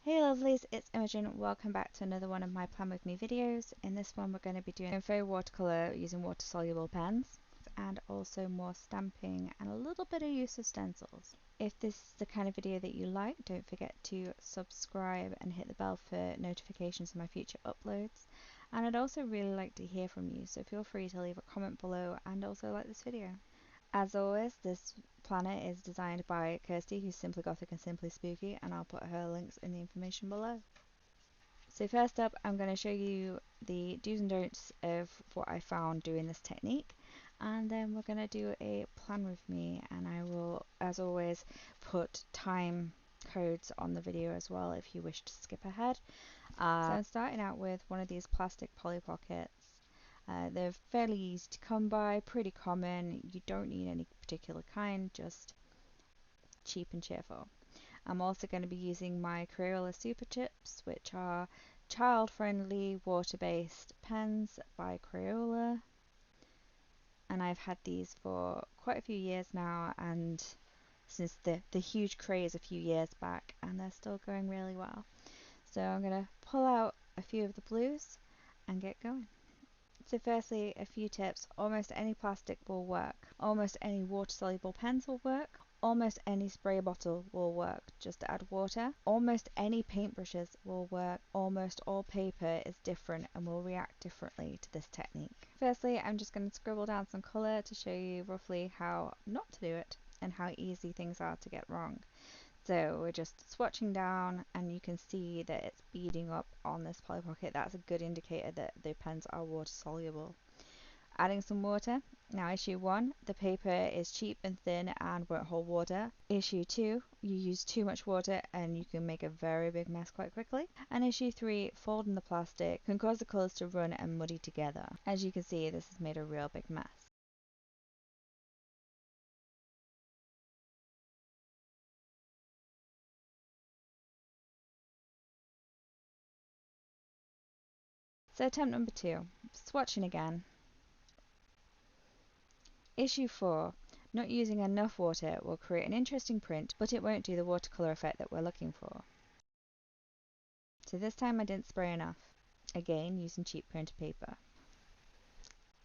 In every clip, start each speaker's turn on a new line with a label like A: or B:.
A: Hey lovelies, it's Imogen. Welcome back to another one of my Plan With Me videos. In this one we're going to be doing Faux Watercolour using water-soluble pens and also more stamping and a little bit of use of stencils. If this is the kind of video that you like, don't forget to subscribe and hit the bell for notifications of my future uploads. And I'd also really like to hear from you, so feel free to leave a comment below and also like this video. As always, this planner is designed by Kirsty, who's Simply Gothic and Simply Spooky, and I'll put her links in the information below. So first up, I'm going to show you the do's and don'ts of what I found doing this technique, and then we're going to do a plan with me, and I will, as always, put time codes on the video as well if you wish to skip ahead. So I'm starting out with one of these plastic PolyPockets. They're fairly easy to come by, pretty common. You don't need any particular kind, just cheap and cheerful. I'm also going to be using my Crayola Super Chips, which are child-friendly water-based pens by Crayola. And I've had these for quite a few years now, and since the huge craze a few years back, and they're still going really well. So I'm going to pull out a few of the blues and get going. So firstly, a few tips. Almost any plastic will work. Almost any water-soluble pens will work. Almost any spray bottle will work, just to add water. Almost any paintbrushes will work. Almost all paper is different and will react differently to this technique. Firstly, I'm just going to scribble down some colour to show you roughly how not to do it and how easy things are to get wrong. So we're just swatching down and you can see that it's beading up on this PolyPocket. That's a good indicator that the pens are water soluble. Adding some water. Now issue 1, the paper is cheap and thin and won't hold water. Issue 2, you use too much water and you can make a very big mess quite quickly. And issue 3, folding the plastic can cause the colours to run and muddy together. As you can see, this has made a real big mess. So attempt number 2, swatching again. Issue 4. Not using enough water will create an interesting print, but it won't do the watercolour effect that we're looking for. So this time I didn't spray enough. Again, using cheap printer paper.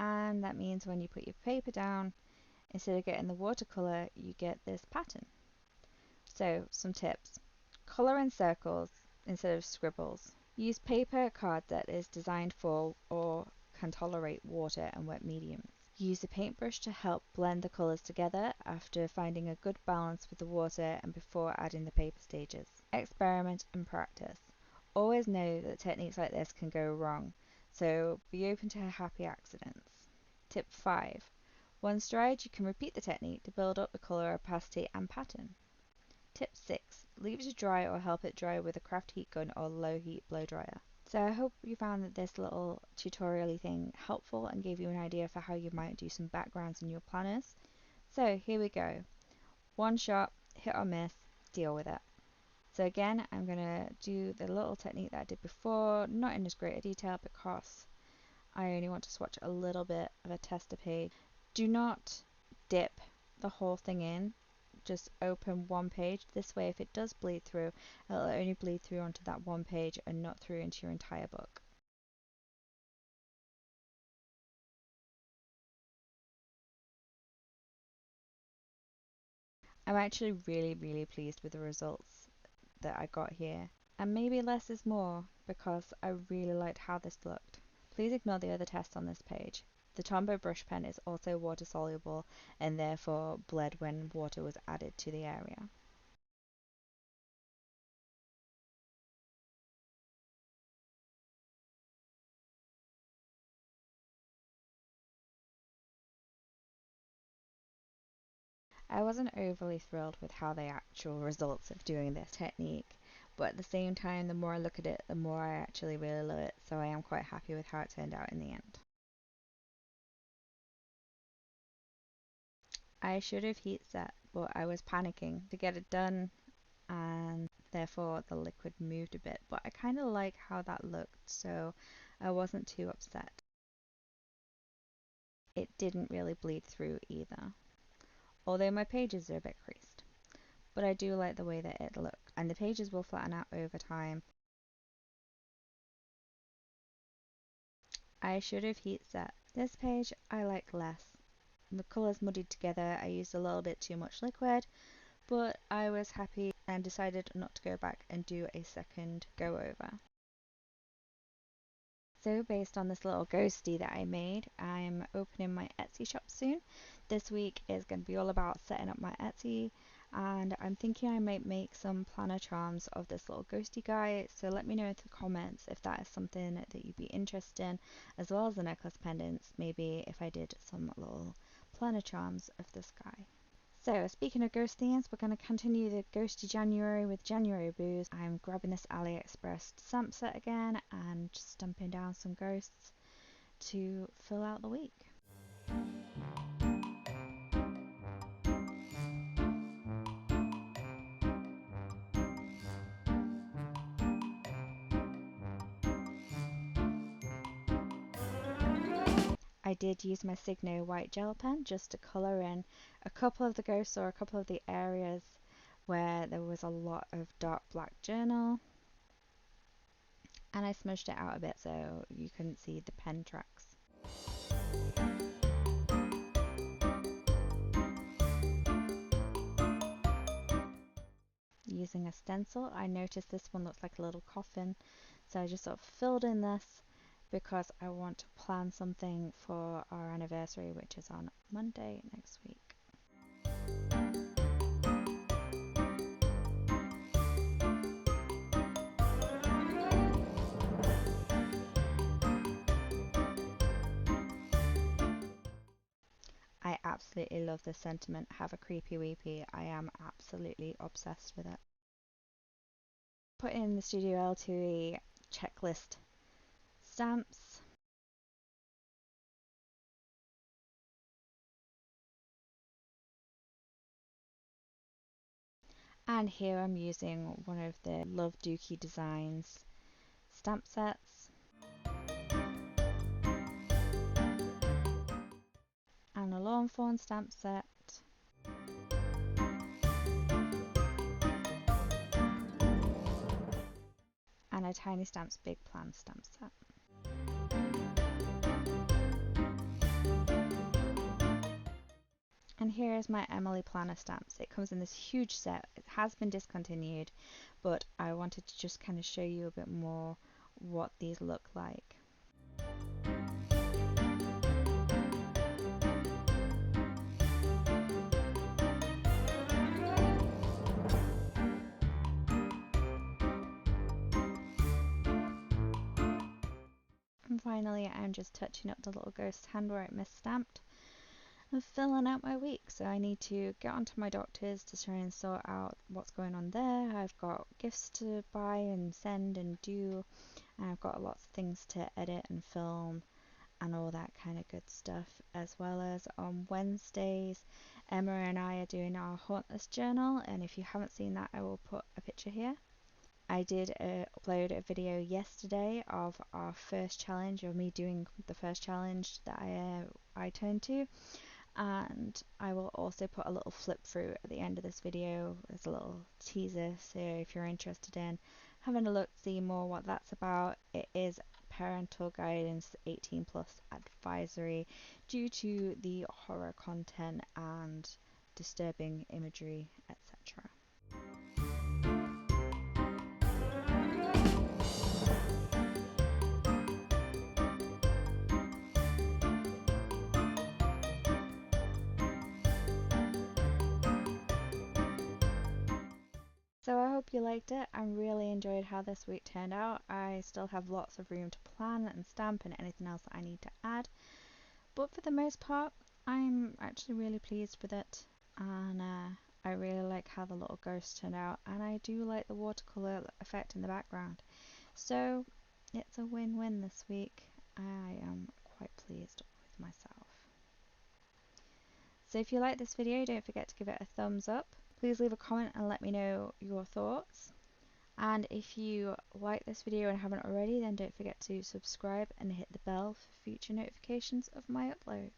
A: And that means when you put your paper down, instead of getting the watercolour, you get this pattern. So, some tips. Colour in circles instead of scribbles. Use paper card that is designed for or can tolerate water and wet mediums. Use a paintbrush to help blend the colours together after finding a good balance with the water and before adding the paper stages. Experiment and practice. Always know that techniques like this can go wrong, so be open to happy accidents. Tip 5. Once dried, you can repeat the technique to build up the colour opacity and pattern. Tip 6. Leave it to dry or help it dry with a craft heat gun or low heat blow dryer. So I hope you found that this little tutorial-y thing helpful and gave you an idea for how you might do some backgrounds in your planners. So here we go. One shot, hit or miss, deal with it. So again, I'm going to do the little technique that I did before, not in as great a detail because I only want to swatch a little bit of a tester page. Do not dip the whole thing in. Just open one page. This way, if it does bleed through, it'll only bleed through onto that one page and not through into your entire book. I'm actually really pleased with the results that I got here. And maybe less is more because I really liked how this looked. Please ignore the other tests on this page. The Tombow brush pen is also water soluble and therefore bled when water was added to the area. I wasn't overly thrilled with how the actual results of doing this technique, but at the same time, the more I look at it, the more I actually really love it, so I am quite happy with how it turned out in the end. I should have heat set, but I was panicking to get it done, and therefore the liquid moved a bit, but I kind of like how that looked, so I wasn't too upset. It didn't really bleed through either, although my pages are a bit creased. But I do like the way that it looked. and the pages will flatten out over time. I should have heat set. This page I like less. The colours muddied together, I used a little bit too much liquid, but I was happy and decided not to go back and do a second go over. So based on this little ghosty that I made, I'm opening my Etsy shop soon. This week is going to be all about setting up my Etsy, and I'm thinking I might make some planner charms of this little ghosty guy, so let me know in the comments if that is something that you'd be interested in, as well as the necklace pendants, maybe if I did some little planner charms of this guy. So speaking of ghost themes, we're going to continue the ghosty January with January blues. I'm grabbing this AliExpress stamp set again and just stamping down some ghosts to fill out the week. I did use my Signo white gel pen just to colour in a couple of the ghosts or a couple of the areas where there was a lot of dark black journal, and I smudged it out a bit so you couldn't see the pen tracks. Using a stencil, I noticed this one looks like a little coffin, so I just sort of filled in this because I want to plan something for our anniversary, which is on Monday next week. I absolutely love this sentiment, have a creepy weepy. I am absolutely obsessed with it. Put in the Studio L2E checklist stamps. And here I'm using one of the Love Dookie Designs stamp sets. And a Lawn Fawn stamp set. And a Tiny Stamps Big Plan stamp set. And here is my Emily Planner stamps. It comes in this huge set. It has been discontinued, but I wanted to just kind of show you a bit more what these look like. And finally, I'm just touching up the little ghost hand where it misstamped. I'm filling out my week, so I need to get onto my doctor's to try and sort out what's going on there. I've got gifts to buy and send and do, and I've got lots of things to edit and film and all that kind of good stuff, as well as on Wednesdays Emma and I are doing our Hauntless journal, and if you haven't seen that, I will put a picture here. I did upload a video yesterday of our first challenge, or me doing the first challenge that I turned to, and I will also put a little flip through at the end of this video as a little teaser, so if you're interested in having a look, see more what that's about. It is parental guidance 18 plus advisory due to the horror content and disturbing imagery, etc. So I hope you liked it. I really enjoyed how this week turned out. I still have lots of room to plan and stamp and anything else that I need to add. But for the most part, I'm actually really pleased with it. And I really like how the little ghost turned out. And I do like the watercolour effect in the background. So it's a win-win this week. I am quite pleased with myself. So if you like this video, don't forget to give it a thumbs up. Please leave a comment and let me know your thoughts. And if you like this video and haven't already, then don't forget to subscribe and hit the bell for future notifications of my uploads.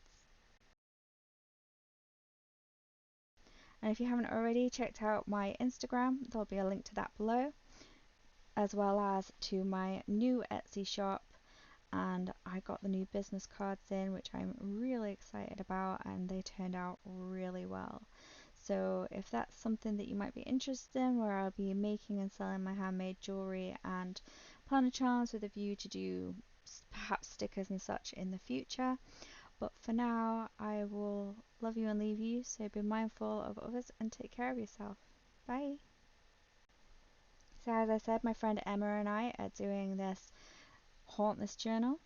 A: And if you haven't already checked out my Instagram, there'll be a link to that below, as well as to my new Etsy shop. And I got the new business cards in, which I'm really excited about, and they turned out really well. So if that's something that you might be interested in, where I'll be making and selling my handmade jewelry and planner charms with a view to do perhaps stickers and such in the future. But for now, I will love you and leave you, so be mindful of others and take care of yourself. Bye. So as I said, my friend Emma and I are doing this Hauntless journal.